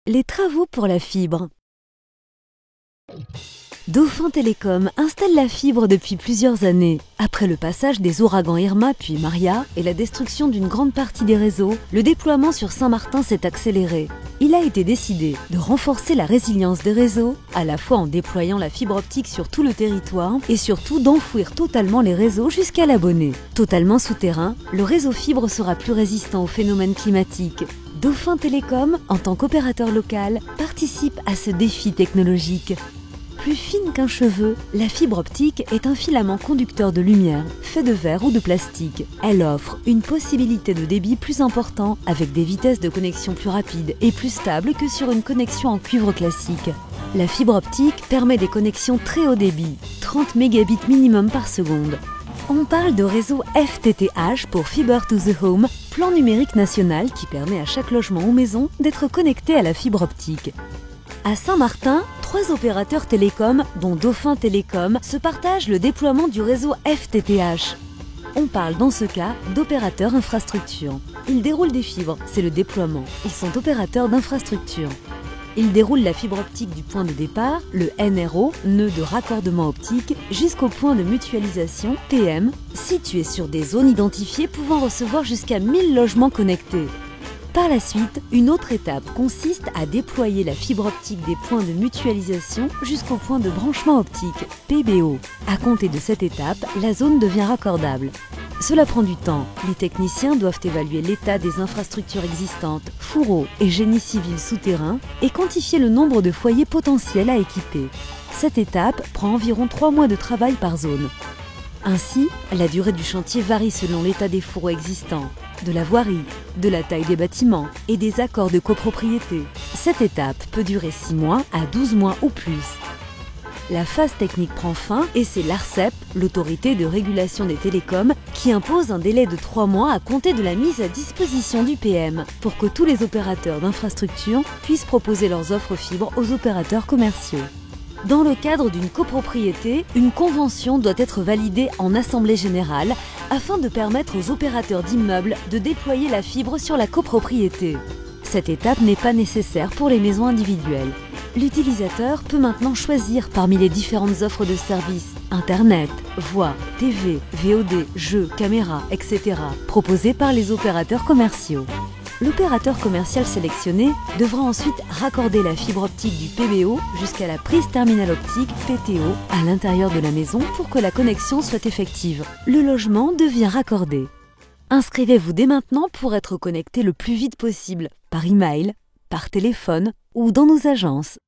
Les travaux pour la fibre. Dauphin Télécom installe la fibre depuis plusieurs années. Après le passage des ouragans Irma puis Maria et la destruction d'une grande partie des réseaux, le déploiement sur Saint-Martin s'est accéléré. Il a été décidé de renforcer la résilience des réseaux, à la fois en déployant la fibre optique sur tout le territoire et surtout d'enfouir totalement les réseaux jusqu'à l'abonné. Totalement souterrain, le réseau fibre sera plus résistant aux phénomènes climatiques. Dauphin Télécom, en tant qu'opérateur local, participe à ce défi technologique. Plus fine qu'un cheveu, la fibre optique est un filament conducteur de lumière, fait de verre ou de plastique. Elle offre une possibilité de débit plus important avec des vitesses de connexion plus rapides et plus stables que sur une connexion en cuivre classique. La fibre optique permet des connexions très haut débit, 30 mégabits minimum par seconde. On parle de réseau FTTH pour Fiber to the Home, plan numérique national qui permet à chaque logement ou maison d'être connecté à la fibre optique. À Saint-Martin, 3 opérateurs télécoms, dont Dauphin Télécom, se partagent le déploiement du réseau FTTH. On parle dans ce cas d'opérateurs infrastructure. Ils déroulent des fibres, c'est le déploiement. Ils sont opérateurs d'infrastructure. Ils déroulent la fibre optique du point de départ, le NRO, nœud de raccordement optique, jusqu'au point de mutualisation, PM, situé sur des zones identifiées pouvant recevoir jusqu'à 1000 logements connectés. Par la suite, une autre étape consiste à déployer la fibre optique des points de mutualisation jusqu'au point de branchement optique, PBO. À compter de cette étape, la zone devient raccordable. Cela prend du temps. Les techniciens doivent évaluer l'état des infrastructures existantes, fourreaux et génie civil souterrain, et quantifier le nombre de foyers potentiels à équiper. Cette étape prend environ 3 mois de travail par zone. Ainsi, la durée du chantier varie selon l'état des fourreaux existants, de la voirie, de la taille des bâtiments et des accords de copropriété. Cette étape peut durer 6 mois à 12 mois ou plus. La phase technique prend fin et c'est l'ARCEP, l'autorité de régulation des télécoms, qui impose un délai de 3 mois à compter de la mise à disposition du PM pour que tous les opérateurs d'infrastructure puissent proposer leurs offres fibres aux opérateurs commerciaux. Dans le cadre d'une copropriété, une convention doit être validée en assemblée générale afin de permettre aux opérateurs d'immeubles de déployer la fibre sur la copropriété. Cette étape n'est pas nécessaire pour les maisons individuelles. L'utilisateur peut maintenant choisir parmi les différentes offres de services, Internet, voix, TV, VOD, jeux, caméras, etc. proposées par les opérateurs commerciaux. L'opérateur commercial sélectionné devra ensuite raccorder la fibre optique du PBO jusqu'à la prise terminale optique PTO à l'intérieur de la maison pour que la connexion soit effective. Le logement devient raccordé. Inscrivez-vous dès maintenant pour être connecté le plus vite possible, par email, par téléphone ou dans nos agences.